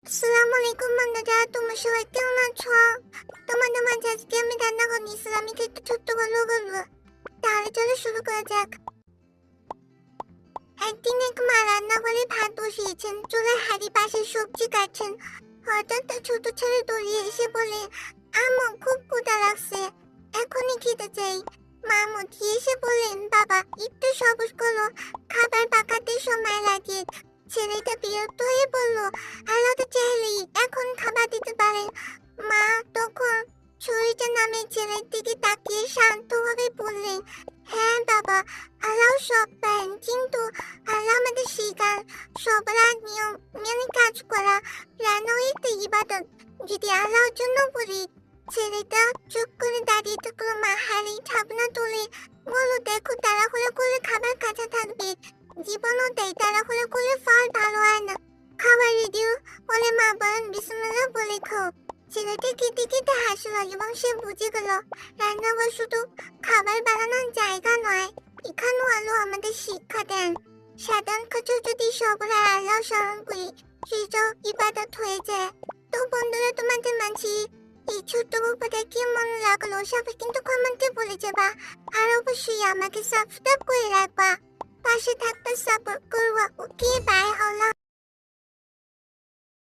আসসালামু আলাইকুম বন্ধুরা, তোমরা সবাই কেমন আছো? তোমাদের মাঝে আজকে আমি রান্না করে ইসলামিক একটু ছোট্ট গল্প বলবো। তাহলে চলো শুরু করা যাক। একদিন এক মা রান্নাঘরে ভাত বসিয়েছেন, চুলার হাঁড়ি পাশে সবজি কাটছেন। হঠাৎ তার ছোট ছেলে দৌড়িয়ে এসে বলে, আম্মু খুব ক্ষুধা লাগছে, এখনই খেতে চাই। মা মুচকি এসে বললেন, বাবা একটু সবুজ করো, খাবার পাকাতে সময় লাগে। ছেলেটা বিরক্ত হয়ে বলল, আল্লাহ তো চাইলেই এখন খাবার দিতে পারেন। মা তখন ছুরিটা নামে ছেলের দিকে তাকিয়ে শান্তভাবে বললেন, হ্যাঁ বাবা, আল্লাহ সব পারেন, কিন্তু আল্লাহ আমাদের শিখান সবার নিয়ম মেনে কাজ করা। রান্নাও একটা ইবাদত, যদি আল্লাহর জন্য করি। ছেলেটা চুপ করে দাঁড়িয়ে থাকলো। মা হাড়ি ঢাকনা তুলে বলল, দেখো তাড়াহুড়ো করলে খাবার কাঁচা থাকবে, জীবনও তাই, তাড়াহুড়ো করলে ফল ভালো হয় না। খাবার রেডি হলে মা বলেন, বিসমিল্লাহ বলে খাও। ছেলেটা খেতে খেতে হাসল এবং সে বুঝে গেল রান্নাঘর শুধু খাবার বানানোর জায়গা নয়, এখানেও আলো আমাদের শিক্ষা দেন। সাধারণ কিছু যদি সবরা আল্লাহ স্মরণ করি, সেটাও ইবাদত হয়ে যায়। তো বন্ধুরা, তোমাদের মাঝে এই ছোট্ট গল্পটা কি মনে লাগলো সবাই কিন্তু কমেন্টে বলে যাবা। আর অবশ্যই আমাকে সাবস্ক্রাইব করে রাখবা, পাশে থাকবা, সাপোর্ট করবা। ওকে, বাই, হলাম।